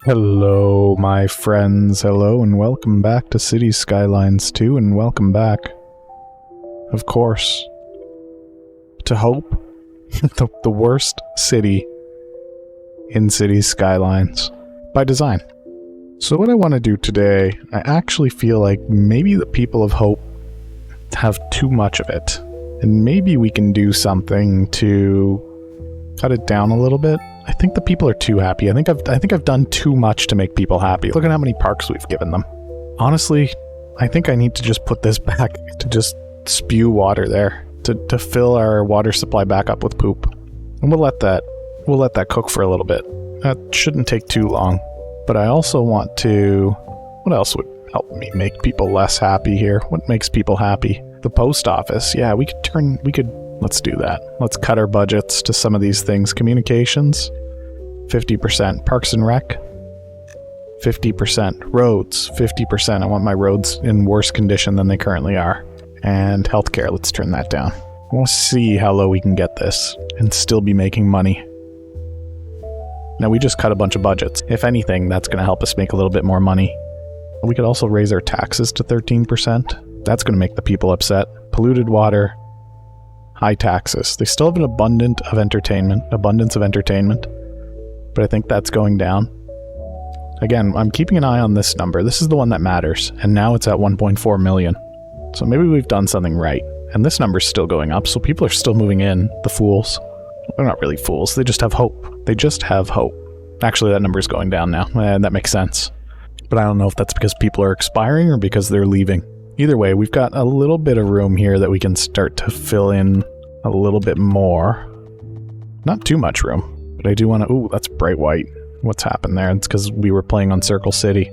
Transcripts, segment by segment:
Hello, my friends. Hello, and welcome back to Cities Skylines 2, and welcome back, of course, to Hope, the worst city in Cities Skylines, by design. So what I want to do today, I actually feel like maybe the people of Hope have too much of it, and maybe we can do something to cut it down a little bit. I think the people are too happy. I think I've done too much to make people happy. Look at how many parks we've given them. Honestly, I think I need to just put this back to just spew water there to fill our water supply back up with poop. And we'll let that cook for a little bit. That shouldn't take too long. But I also want to, what else would help me make people less happy here? What makes people happy? The post office. Yeah, let's do that. Let's cut our budgets to some of these things. Communications, 50%. Parks and Rec, 50%. Roads, 50%. I want my roads in worse condition than they currently are. And healthcare, let's turn that down. We'll see how low we can get this and still be making money. Now, we just cut a bunch of budgets. If anything, that's going to help us make a little bit more money. We could also raise our taxes to 13%. That's going to make the people upset. Polluted water, high taxes. They still have an abundance of entertainment, but I think that's going down. Again, I'm keeping an eye on this number. This is the one that matters, and now it's at 1.4 million. So maybe we've done something right. And this number's still going up, so people are still moving in, the fools. They're not really fools, they just have hope. They just have hope. Actually, that number's going down now, and that makes sense. But I don't know if that's because people are expiring or because they're leaving. Either way, we've got a little bit of room here that we can start to fill in a little bit more. Not too much room, but I do want to... Ooh, that's bright white. What's happened there? It's because we were playing on Circle City.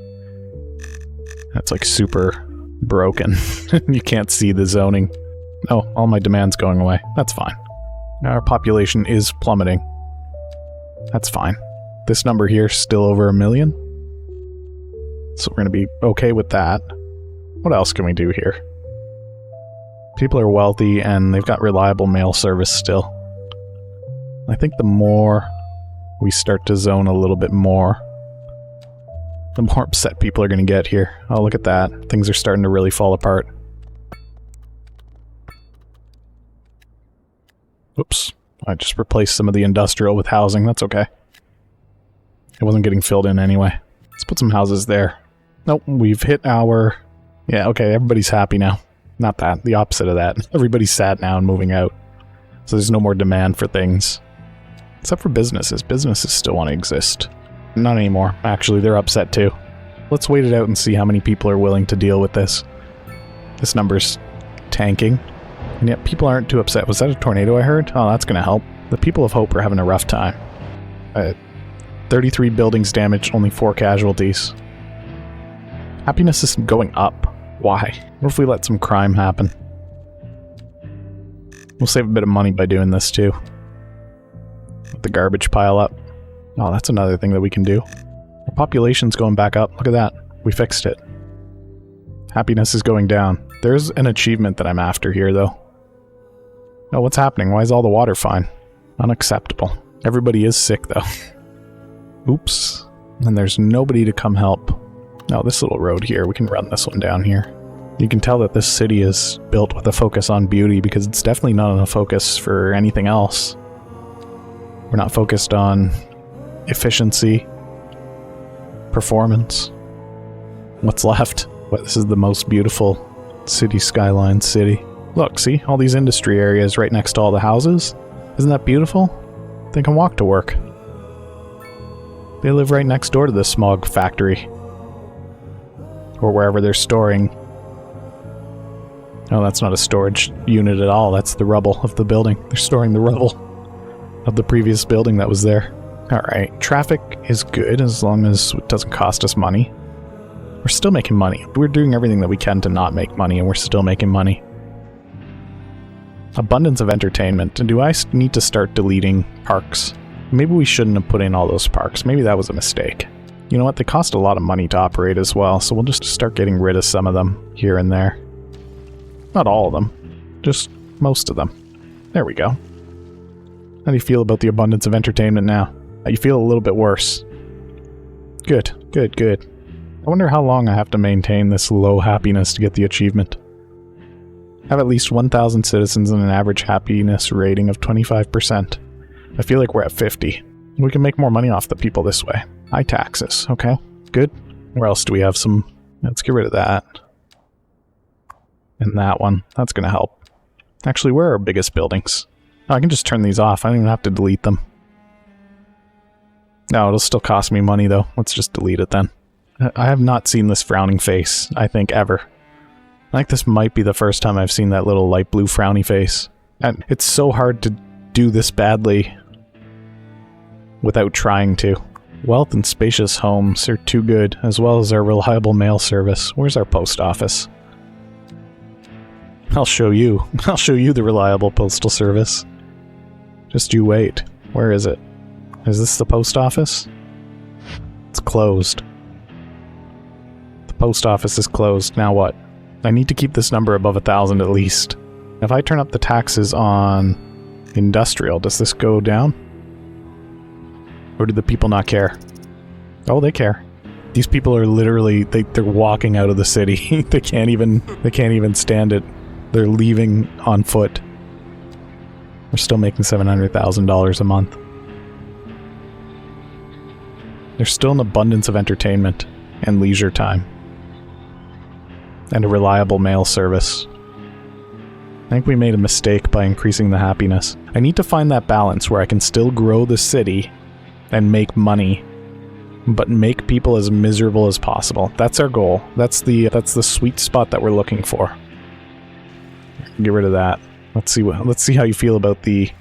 That's like super broken. You can't see the zoning. Oh, all my demand's going away. That's fine. Now our population is plummeting. That's fine. This number here is still over 1 million. So we're going to be okay with that. What else can we do here? People are wealthy and they've got reliable mail service still. I think the more we start to zone a little bit more, the more upset people are going to get here. Oh, look at that. Things are starting to really fall apart. Oops. I just replaced some of the industrial with housing. That's okay. It wasn't getting filled in anyway. Let's put some houses there. Nope, we've hit our... Yeah, okay, everybody's happy now. Not that, the opposite of that. Everybody's sad now and moving out. So there's no more demand for things. Except for businesses. Businesses still want to exist. Not anymore. Actually, they're upset too. Let's wait it out and see how many people are willing to deal with this. This number's tanking. And yet people aren't too upset. Was that a tornado I heard? Oh, that's going to help. The people of Hope are having a rough time. 33 buildings damaged, only 4 casualties. Happiness is going up. Why? What if we let some crime happen? We'll save a bit of money by doing this too. Let the garbage pile up. Oh, that's another thing that we can do. Our population's going back up. Look at that. We fixed it. Happiness is going down. There's an achievement that I'm after here, though. Oh, what's happening? Why is all the water fine? Unacceptable. Everybody is sick, though. Oops. And there's nobody to come help. No, this little road here, we can run this one down here. You can tell that this city is built with a focus on beauty because it's definitely not on a focus for anything else. We're not focused on efficiency, performance. What's left? What, this is the most beautiful Cities Skylines city. Look, see? All these industry areas right next to all the houses. Isn't that beautiful? They can walk to work. They live right next door to the smog factory. Or wherever they're storing. Oh, that's not a storage unit at all. That's the rubble of the building. They're storing the rubble of the previous building that was there. Alright, traffic is good as long as it doesn't cost us money. We're still making money. We're doing everything that we can to not make money, and we're still making money. Abundance of entertainment. And do I need to start deleting parks? Maybe we shouldn't have put in all those parks. Maybe that was a mistake. You know what? They cost a lot of money to operate as well, so we'll just start getting rid of some of them here and there. Not all of them. Just most of them. There we go. How do you feel about the abundance of entertainment now? You feel a little bit worse. Good, good, good. I wonder how long I have to maintain this low happiness to get the achievement. Have at least 1,000 citizens and an average happiness rating of 25%. I feel like we're at 50. We can make more money off the people this way. High taxes, okay. Good. Where else do we have some? Let's get rid of that. And that one. That's going to help. Actually, where are our biggest buildings? Oh, I can just turn these off. I don't even have to delete them. No, it'll still cost me money, though. Let's just delete it then. I have not seen this frowning face, I think, ever. I think this might be the first time I've seen that little light blue frowny face. And it's so hard to do this badly without trying to. Wealth and spacious homes are too good, as well as our reliable mail service. Where's our post office? I'll show you. I'll show you the reliable postal service. Just you wait. Where is it? Is this the post office? It's closed. The post office is closed. Now what? I need to keep this number above 1,000 at least. If I turn up the taxes on industrial, does this go down? Or do the people not care? Oh, they care. These people are literally, they're walking out of the city. They can't even stand it. They're leaving on foot. We're still making $700,000 a month. There's still an abundance of entertainment and leisure time. And a reliable mail service. I think we made a mistake by increasing the happiness. I need to find that balance where I can still grow the city and make money, but make people as miserable as possible. That's our goal. That's the sweet spot that we're looking for. Get rid of that. Let's see how you feel about the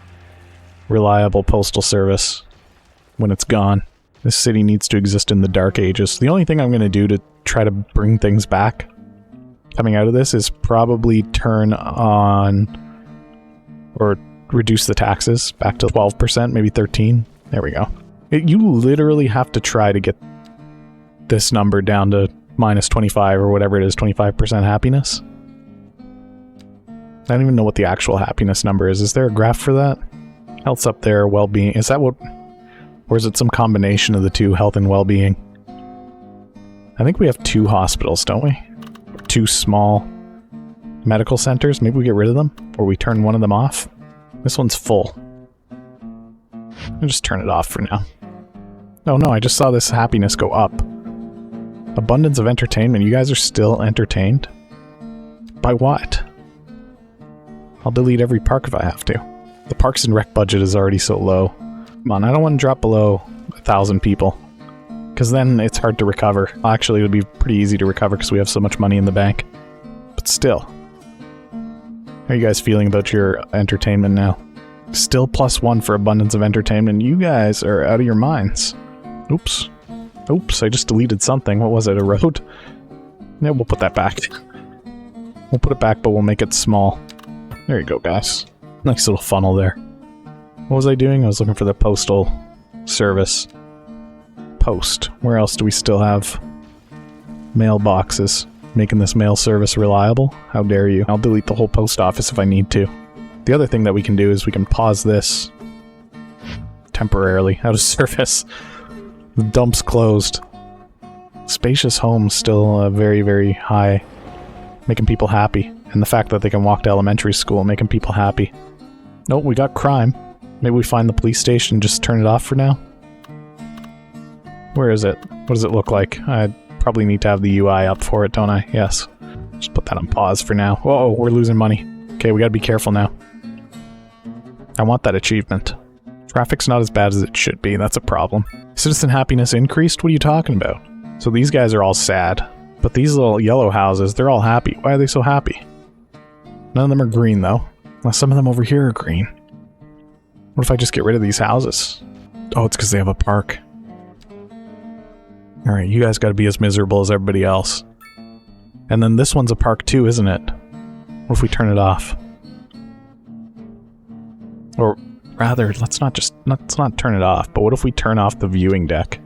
reliable postal service when it's gone. This city needs to exist in the dark ages. The only thing I'm going to do to try to bring things back coming out of this is probably turn on or reduce the taxes back to 12%, maybe 13. There we go. You literally have to try to get this number down to minus 25 or whatever it is, 25% happiness. I don't even know what the actual happiness number is. Is there a graph for that? Health's up there, well-being. Is that what... Or is it some combination of the two, health and well-being? I think we have 2 hospitals, don't we? 2 small medical centers. Maybe we get rid of them? Or we turn one of them off? This one's full. I'll just turn it off for now. Oh no, I just saw this happiness go up. Abundance of entertainment. You guys are still entertained? By what? I'll delete every park if I have to. The Parks and Rec budget is already so low. Come on, I don't want to drop below 1,000 people. Because then it's hard to recover. Actually, it would be pretty easy to recover because we have so much money in the bank. But still. How are you guys feeling about your entertainment now? Still +1 for abundance of entertainment. You guys are out of your minds. Oops. Oops, I just deleted something. What was it, a road? Yeah, we'll put that back. We'll put it back, but we'll make it small. There you go, guys. Nice little funnel there. What was I doing? I was looking for the postal service. Post. Where else do we still have mailboxes? Making this mail service reliable? How dare you. I'll delete the whole post office if I need to. The other thing that we can do is we can pause this temporarily out of service. The dump's closed. Spacious homes still very, very high. Making people happy. And the fact that they can walk to elementary school making people happy. Nope, we got crime. Maybe we find the police station and just turn it off for now? Where is it? What does it look like? I probably need to have the UI up for it, don't I? Yes. Just put that on pause for now. Whoa, we're losing money. Okay, we gotta be careful now. I want that achievement. Traffic's not as bad as it should be, that's a problem. Citizen happiness increased? What are you talking about? So these guys are all sad. But these little yellow houses, they're all happy. Why are they so happy? None of them are green, though. Well, some of them over here are green. What if I just get rid of these houses? Oh, it's because they have a park. Alright, you guys gotta be as miserable as everybody else. And then this one's a park too, isn't it? What if we turn it off? Or rather, let's not turn it off, but what if we turn off the viewing deck?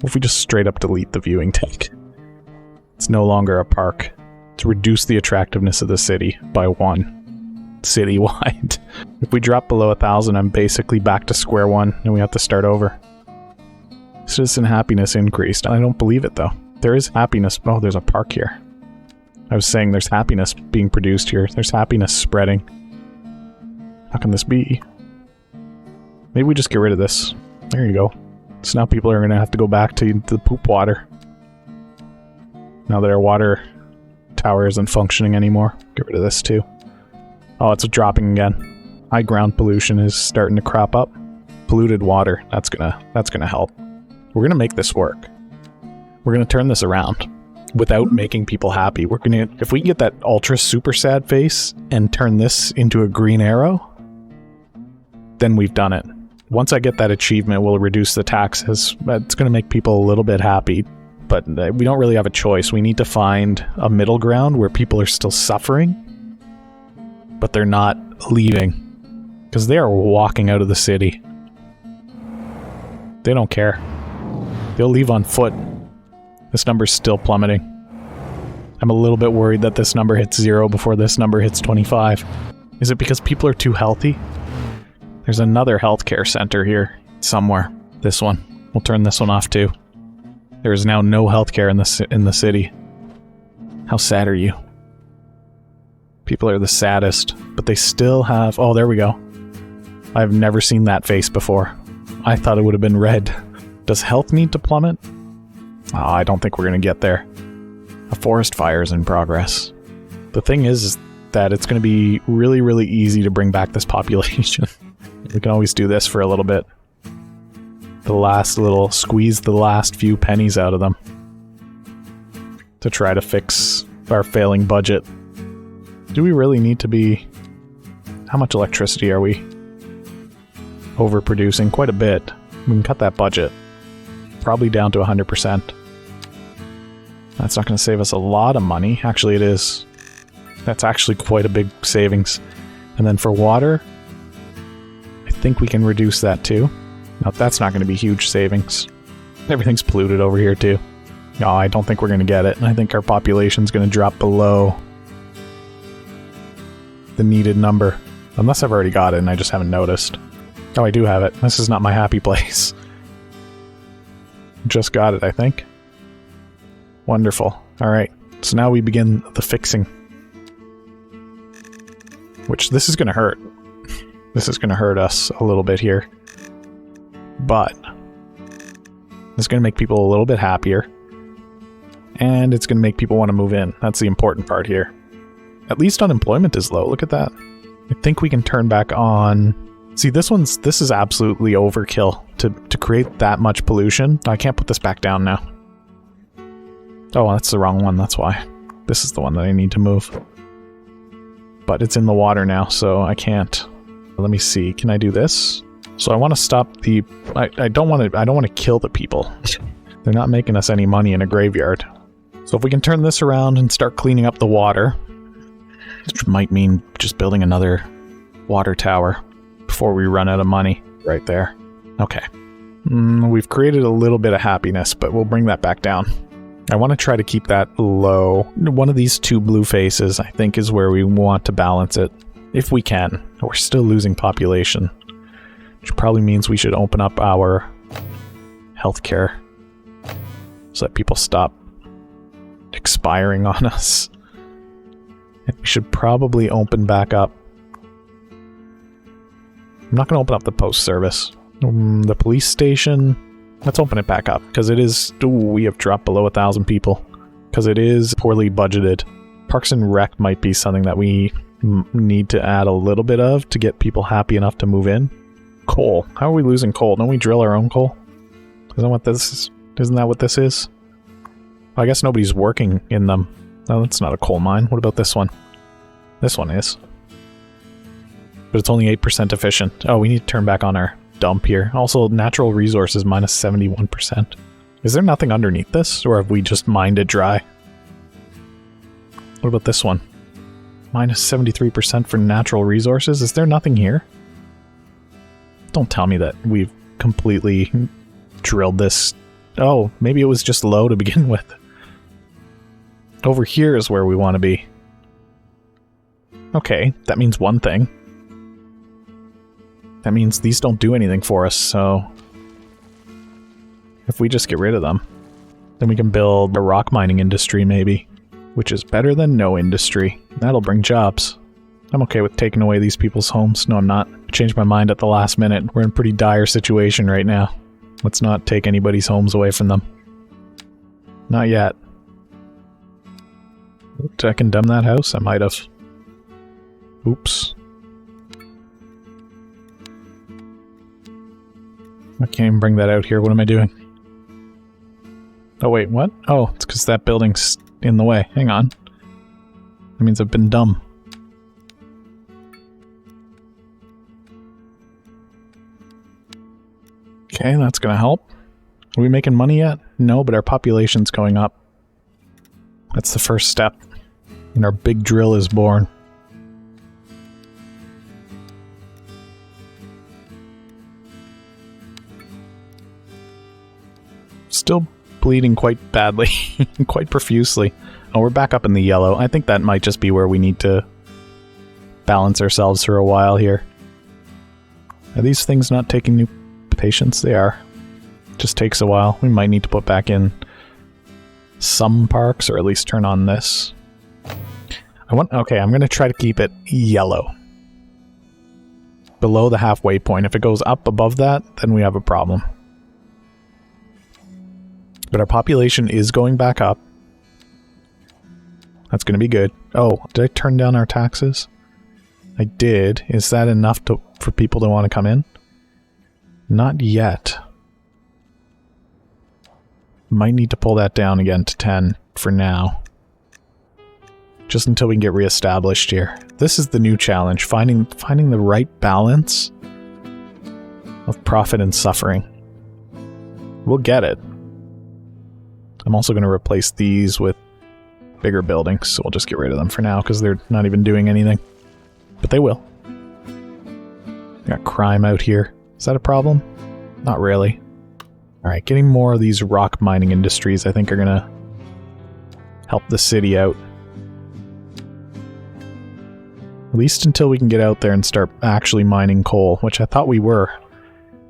What if we just straight up delete the viewing deck? It's no longer a park. To reduce the attractiveness of the city by 1. Citywide. If we drop below 1,000, I'm basically back to square one, and we have to start over. Citizen happiness increased. I don't believe it, though. There is happiness. Oh, there's a park here. I was saying there's happiness being produced here. There's happiness spreading. How can this be? Maybe we just get rid of this. There you go. So now people are going to have to go back to the poop water. Now that our water tower isn't functioning anymore. Get rid of this too. Oh, it's dropping again. High ground pollution is starting to crop up. Polluted water. That's gonna help. We're gonna make this work. We're gonna turn this around without making people happy. We're gonna, if we can get that ultra super sad face and turn this into a green arrow, then we've done it. Once I get that achievement, we'll reduce the taxes. It's gonna make people a little bit happy, but we don't really have a choice. We need to find a middle ground where people are still suffering, but they're not leaving, because they are walking out of the city. They don't care. They'll leave on foot. This number's still plummeting. I'm a little bit worried that this number hits 0 before this number hits 25. Is it because people are too healthy? There's another healthcare center here somewhere. This one. We'll turn this one off too. There is now no healthcare in the city. How sad are you? People are the saddest, but they still have... Oh, there we go. I've never seen that face before. I thought it would have been red. Does health need to plummet? Oh, I don't think we're going to get there. A forest fire is in progress. The thing is that it's going to be really, really easy to bring back this population. We can always do this for a little bit. Squeeze the last few pennies out of them. To try to fix our failing budget. Do we really need to be... How much electricity are we overproducing? Quite a bit. We can cut that budget. Probably down to 100%. That's not going to save us a lot of money. Actually, it is. That's actually quite a big savings. And then for water, I think we can reduce that too. Now, that's not going to be huge savings. Everything's polluted over here too. No, I don't think we're going to get it. I think our population's going to drop below the needed number. Unless I've already got it and I just haven't noticed. Oh, I do have it. This is not my happy place. Just got it, I think. Wonderful. Alright, so now we begin the fixing. Which, this is going to hurt. This is going to hurt us a little bit here. But it's going to make people a little bit happier. And it's going to make people want to move in. That's the important part here. At least unemployment is low. Look at that. I think we can turn back on... See, this is absolutely overkill to create that much pollution. I can't put this back down now. Oh, that's the wrong one, that's why. This is the one that I need to move. But it's in the water now, so I can't. Let me see, can I do this? So I want to stop the... I don't want to kill the people. They're not making us any money in a graveyard. So if we can turn this around and start cleaning up the water, which might mean just building another water tower before we run out of money right there. Okay. We've created a little bit of happiness, but we'll bring that back down. I want to try to keep that low. One of these two blue faces, I think, is where we want to balance it. If we can. We're still losing population. Which probably means we should open up our healthcare so that people stop expiring on us. And we should probably open back up. I'm not going to open up the post service. The police station, let's open it back up, because it is... Ooh, we have dropped below 1,000 people. Because it is poorly budgeted. Parks and Rec might be something that we need to add a little bit of to get people happy enough to move in. Coal. How are we losing coal? Don't we drill our own coal? Isn't that what this is? I guess nobody's working in them. Oh, that's not a coal mine. What about this one? This one is. But it's only 8% efficient. Oh, we need to turn back on our dump here. Also, natural resources minus 71%. Is there nothing underneath this? Or have we just mined it dry? What about this one? Minus 73% for natural resources? Is there nothing here? Don't tell me that we've completely drilled this. Oh, maybe it was just low to begin with. Over here is where we want to be. Okay, that means one thing. That means these don't do anything for us, so... If we just get rid of them, then we can build a rock mining industry maybe, which is better than no industry. That'll bring jobs. I'm okay with taking away these people's homes. No, I'm not. I changed my mind at the last minute. We're in a pretty dire situation right now. Let's not take anybody's homes away from them. Not yet. Did I condemn that house? I might have. Oops. I can't even bring that out here. What am I doing? Oh wait, what? Oh, it's because that building's in the way. Hang on. That means I've been dumb. Okay, that's gonna help. Are we making money yet? No, but our population's going up. That's the first step. And our big drill is born. Still bleeding quite badly. Quite profusely. Oh, we're back up in the yellow. I think that might just be where we need to balance ourselves for a while here. Are these things not taking new patients? They are. Just takes a while. We might need to put back in some parks, or at least turn on this. Okay, I'm going to try to keep it yellow. Below the halfway point. If it goes up above that, then we have a problem. But our population is going back up. That's going to be good. Oh, did I turn down our taxes? I did. Is that enough for people to want to come in? Not yet. Might need to pull that down again to 10 for now. Just until we can get reestablished here. This is the new challenge, finding the right balance of profit and suffering. We'll get it. I'm also going to replace these with bigger buildings, so we'll just get rid of them for now because they're not even doing anything. But they will. Got crime out here. Is that a problem? Not really. Alright, getting more of these rock mining industries I think are gonna help the city out. At least until we can get out there and start actually mining coal, which I thought we were.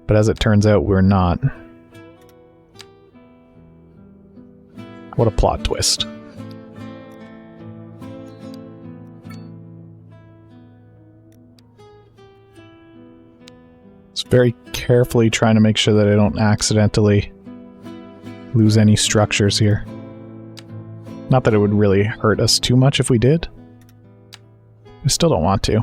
But as it turns out, we're not. What a plot twist. Just very carefully trying to make sure that I don't accidentally lose any structures here. Not that it would really hurt us too much if we did. I still don't want to.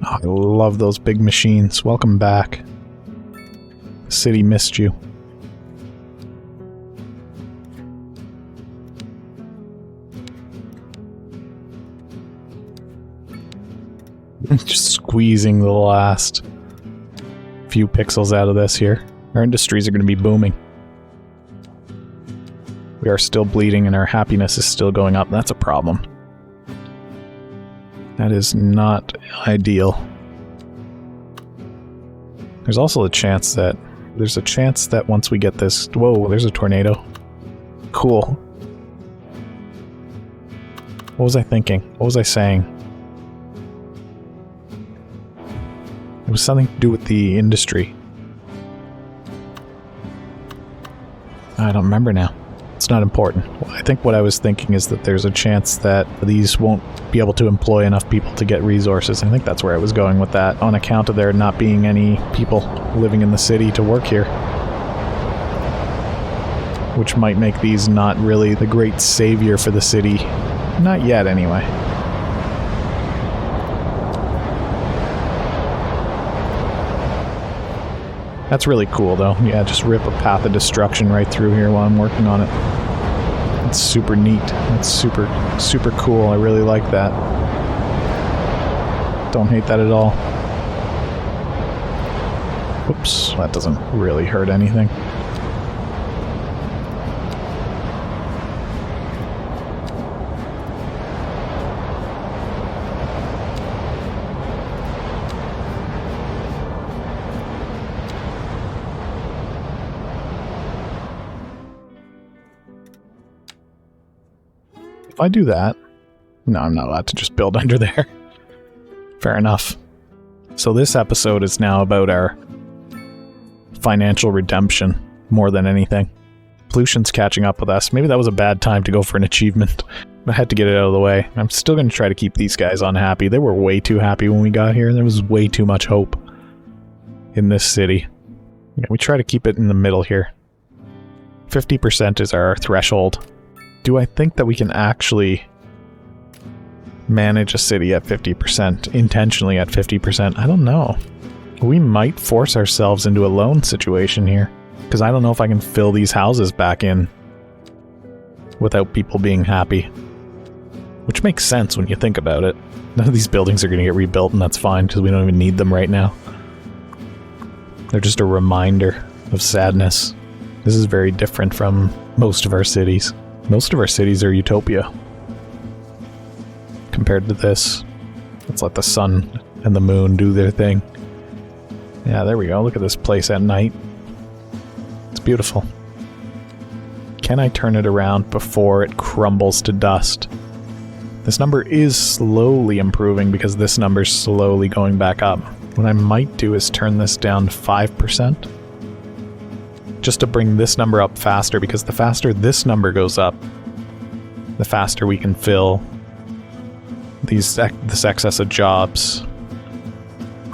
Oh, I love those big machines. Welcome back. The city missed you. Just squeezing the last few pixels out of this here. Our industries are going to be booming. We are still bleeding and our happiness is still going up. That's a problem. That is not ideal. There's also a chance that... once we get this... Whoa, there's a tornado. Cool. What was I thinking? What was I saying? It was something to do with the industry. I don't remember now. It's not important. I think what I was thinking is that there's a chance that these won't be able to employ enough people to get resources. I think that's where I was going with that, on account of there not being any people living in the city to work here. Which might make these not really the great savior for the city. Not yet, anyway. That's really cool, though. Yeah, just rip a path of destruction right through here while I'm working on it. It's super neat. It's super, super cool. I really like that. Don't hate that at all. Whoops, that doesn't really hurt anything. If I do that... No, I'm not allowed to just build under there. Fair enough. So this episode is now about our financial redemption more than anything. Pollution's catching up with us. Maybe that was a bad time to go for an achievement. I had to get it out of the way. I'm still going to try to keep these guys unhappy. They were way too happy when we got here, and there was way too much hope in this city. Yeah, we try to keep it in the middle here. 50% is our threshold. Do I think that we can actually manage a city at 50%, intentionally at 50%? I don't know. We might force ourselves into a loan situation here, because I don't know if I can fill these houses back in without people being happy. Which makes sense when you think about it. None of these buildings are going to get rebuilt, and that's fine, because we don't even need them right now. They're just a reminder of sadness. This is very different from most of our cities. Most of our cities are utopia. Compared to this, let's let the sun and the moon do their thing. Yeah, there we go. Look at this place at night. It's beautiful. Can I turn it around before it crumbles to dust? This number is slowly improving because this number's slowly going back up. What I might do is turn this down to 5%. Just to bring this number up faster, because the faster this number goes up, the faster we can fill this excess of jobs,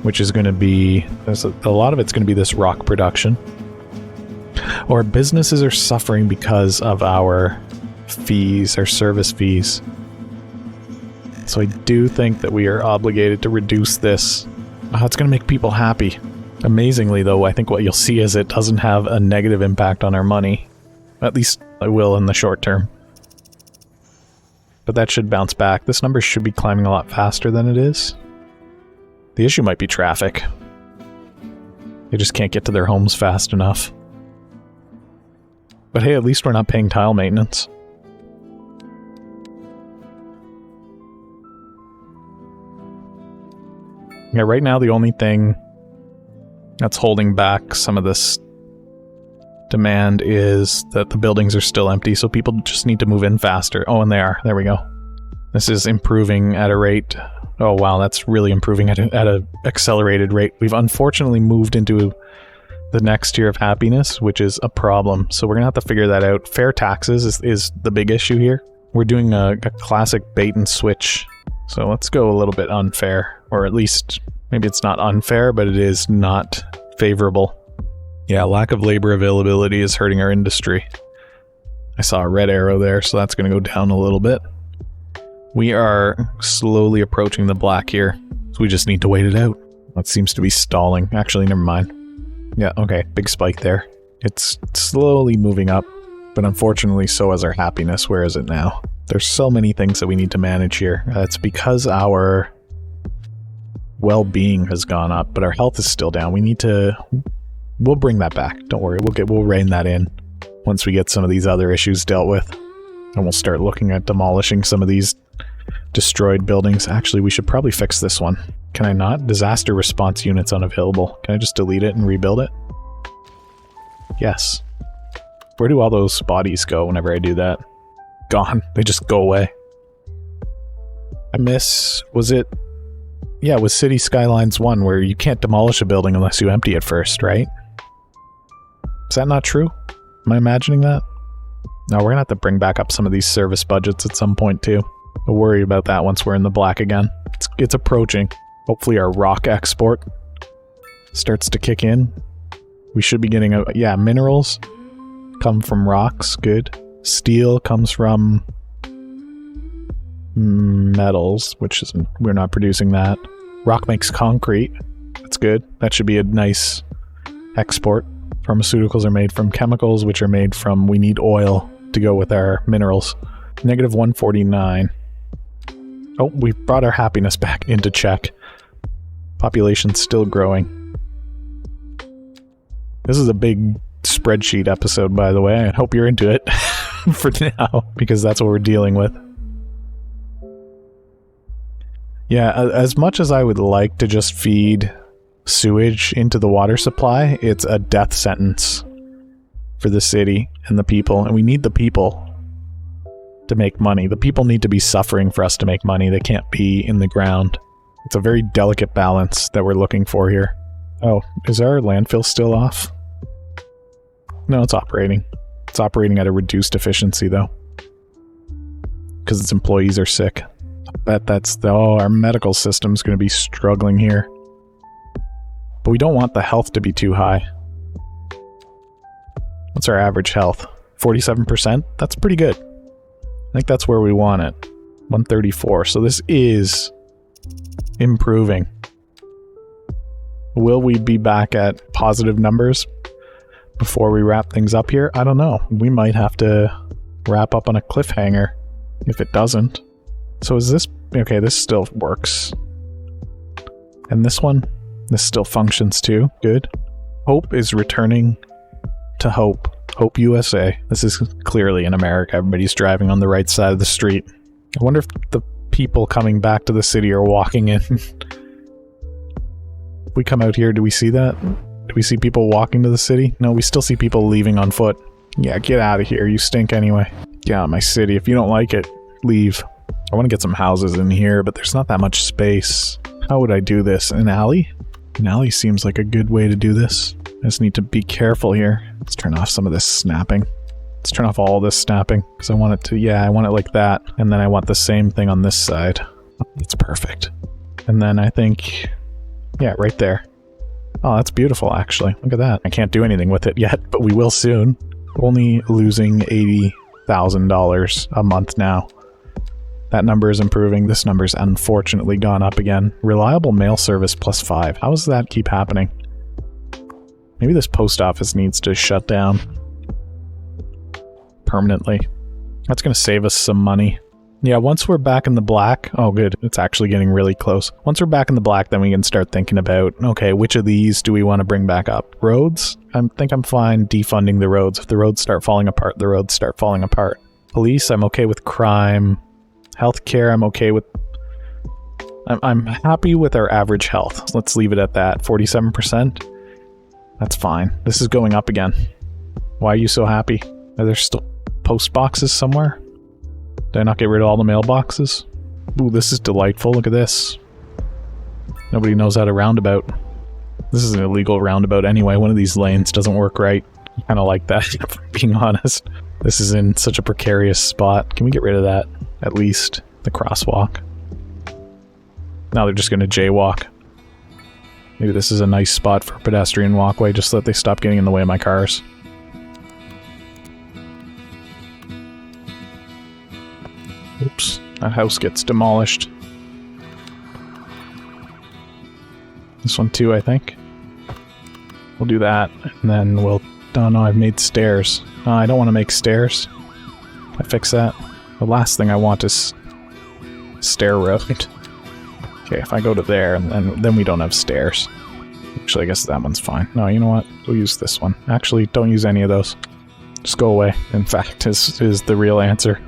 which is going to be, a lot of it's going to be this rock production. Or businesses are suffering because of our fees, our service fees. So I do think that we are obligated to reduce this. Oh, it's going to make people happy. Amazingly, though, I think what you'll see is it doesn't have a negative impact on our money. At least it will in the short term. But that should bounce back. This number should be climbing a lot faster than it is. The issue might be traffic. They just can't get to their homes fast enough. But hey, at least we're not paying tile maintenance. Yeah, right now the only thing that's holding back some of this demand is that the buildings are still empty, so people just need to move in faster. Oh, and they are. There we go. This is improving at a rate. Oh wow, that's really improving at a accelerated rate. We've unfortunately moved into the next tier of happiness, which is a problem. So we're gonna have to figure that out. Fair taxes is the big issue here. We're doing a classic bait and switch. So let's go a little bit unfair, or at least maybe it's not unfair, but it is not favorable. Yeah, lack of labor availability is hurting our industry. I saw a red arrow there, so that's going to go down a little bit. We are slowly approaching the black here, so we just need to wait it out. That seems to be stalling. Actually, never mind. Yeah, okay, big spike there. It's slowly moving up, but unfortunately so is our happiness. Where is it now? There's so many things that we need to manage here. It's because our well-being has gone up, but our health is still down. We need to... We'll bring that back. Don't worry. We'll rein that in once we get some of these other issues dealt with. And we'll start looking at demolishing some of these destroyed buildings. Actually, we should probably fix this one. Can I not? Disaster response units unavailable. Can I just delete it and rebuild it? Yes. Where do all those bodies go whenever I do that? Gone. They just go away. I miss... Was it... Yeah, it was Cities Skylines 1, where you can't demolish a building unless you empty it first, right? Is that not true? Am I imagining that? No, we're gonna have to bring back up some of these service budgets at some point, too. We'll worry about that once we're in the black again. It's approaching. Hopefully our rock export starts to kick in. We should be getting a... Yeah, minerals come from rocks. Good. Steel comes from... metals, which is... We're not producing that. Rock makes concrete. That's good. That should be a nice export. Pharmaceuticals are made from chemicals, which are made from... We need oil to go with our minerals. Negative 149. Oh, we brought our happiness back into check. Population's still growing. This is a big spreadsheet episode, by the way. I hope you're into it for now, because that's what we're dealing with. Yeah, as much as I would like to just feed sewage into the water supply, it's a death sentence for the city and the people, and we need the people to make money. The people need to be suffering for us to make money. They can't be in the ground. It's a very delicate balance that we're looking for here. Oh, is our landfill still off? No, it's operating. It's operating at a reduced efficiency, though. Because its employees are sick. Our medical system's going to be struggling here. But we don't want the health to be too high. What's our average health? 47%? That's pretty good. I think that's where we want it. 134. So this is improving. Will we be back at positive numbers before we wrap things up here? I don't know. We might have to wrap up on a cliffhanger if it doesn't. So is this... Okay, this still works. And this one? This still functions too. Good. Hope is returning to Hope. Hope USA. This is clearly in America. Everybody's driving on the right side of the street. I wonder if the people coming back to the city are walking in. If we come out here, do we see that? Do we see people walking to the city? No, we still see people leaving on foot. Yeah, get out of here. You stink anyway. Get out of my city. If you don't like it, leave. I want to get some houses in here, but there's not that much space. How would I do this? An alley? An alley seems like a good way to do this. I just need to be careful here. Let's turn off some of this snapping. Let's turn off all this snapping, because I want it to, yeah, I want it like that. And then I want the same thing on this side. That's perfect. And then I think, yeah, right there. Oh, that's beautiful, actually. Look at that. I can't do anything with it yet, but we will soon. Only losing $80,000 a month now. That number is improving. This number's unfortunately gone up again. Reliable mail service +5. How does that keep happening? Maybe this post office needs to shut down permanently. That's going to save us some money. Yeah, once we're back in the black... Oh, good. It's actually getting really close. Once we're back in the black, then we can start thinking about, okay, which of these do we want to bring back up? Roads? I think I'm fine defunding the roads. If the roads start falling apart, the roads start falling apart. Police, I'm okay with crime. Healthcare, I'm okay with... I'm happy with our average health. Let's leave it at that. 47%? That's fine. This is going up again. Why are you so happy? Are there still post boxes somewhere? Did I not get rid of all the mailboxes? Ooh, this is delightful. Look at this. Nobody knows how to roundabout. This is an illegal roundabout anyway. One of these lanes doesn't work right. I kind of like that, if I'm being honest. This is in such a precarious spot. Can we get rid of that? At least the crosswalk. Now they're just going to jaywalk. Maybe this is a nice spot for a pedestrian walkway, just so that they stop getting in the way of my cars. Oops, that house gets demolished. This one too, I think. We'll do that, and then we'll... Oh no, I've made stairs. I don't want to make stairs. I fix that. The last thing I want is stair road. Okay, if I go to there, and then we don't have stairs. Actually, I guess that one's fine. No, you know what? We'll use this one. Actually, don't use any of those. Just go away. In fact, is the real answer.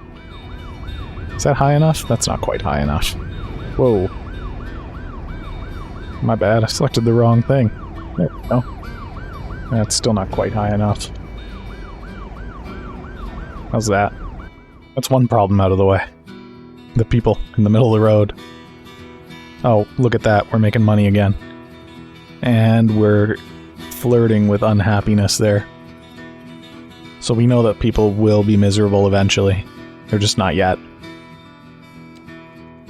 Is that high enough? That's not quite high enough. Whoa. My bad, I selected the wrong thing. There we go. That's still not quite high enough. How's that? That's one problem out of the way. The people in the middle of the road. Oh, look at that. We're making money again. And we're flirting with unhappiness there. So we know that people will be miserable eventually. They're just not yet.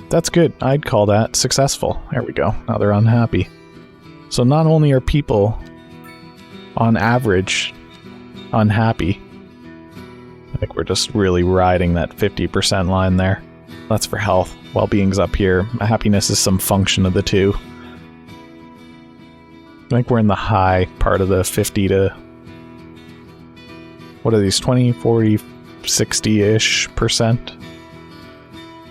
That's good. I'd call that successful. There we go. Now they're unhappy. So not only are people, on average, unhappy, I think we're just really riding that 50% line there. That's for health. Well-being's up here. Happiness is some function of the two. I think we're in the high part of the 50 to... What are these? 20, 40, 60-ish percent?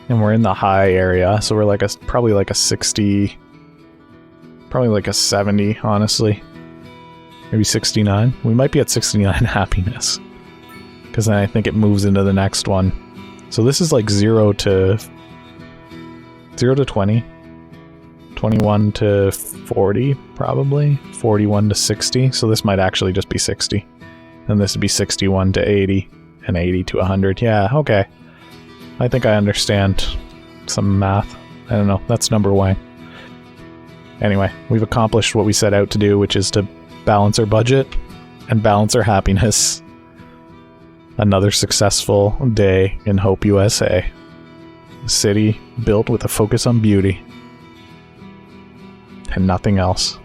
And we're in the high area, so we're like probably like a 60... Probably like a 70, honestly. Maybe 69? We might be at 69 happiness. Because then I think it moves into the next one. So this is like 0 to 20. 21 to 40, probably. 41 to 60. So this might actually just be 60. And this would be 61 to 80. And 80 to 100. Yeah, okay. I think I understand some math. I don't know. That's number one. Anyway, we've accomplished what we set out to do, which is to balance our budget and balance our happiness. Another successful day in Hope, USA. A city built with a focus on beauty. And nothing else.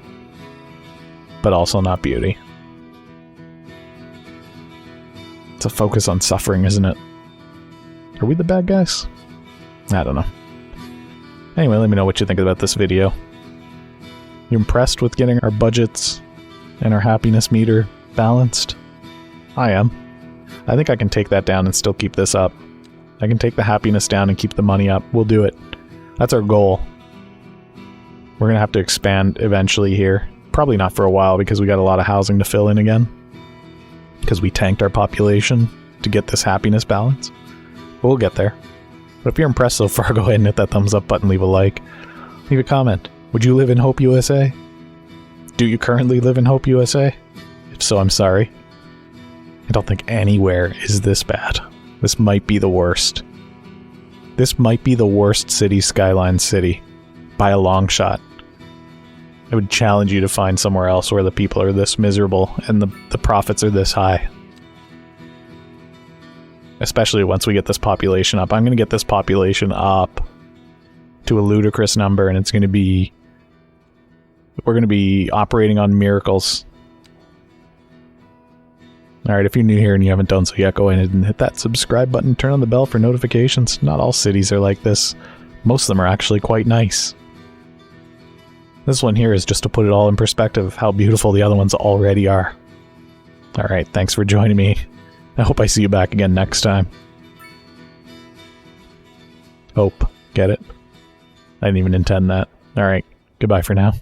But also not beauty. It's a focus on suffering, isn't it? Are we the bad guys? I don't know. Anyway, let me know what you think about this video. You impressed with getting our budgets and our happiness meter balanced? I am. I think I can take that down and still keep this up. I can take the happiness down and keep the money up. We'll do it. That's our goal. We're gonna have to expand eventually here. Probably not for a while because we got a lot of housing to fill in again. Because we tanked our population to get this happiness balance. But we'll get there. But if you're impressed so far, go ahead and hit that thumbs up button, leave a like. Leave a comment. Would you live in Hope, USA? Do you currently live in Hope, USA? If so, I'm sorry. I don't think anywhere is this bad. This might be the worst. This might be the worst Cities Skylines city. By a long shot. I would challenge you to find somewhere else where the people are this miserable and the profits are this high. Especially once we get this population up. I'm going to get this population up to a ludicrous number, and it's going to be... We're going to be operating on miracles. Alright, if you're new here and you haven't done so yet, go ahead and hit that subscribe button, turn on the bell for notifications. Not all cities are like this. Most of them are actually quite nice. This one here is just to put it all in perspective of how beautiful the other ones already are. Alright, thanks for joining me. I hope I see you back again next time. Hope. Get it? I didn't even intend that. Alright, goodbye for now.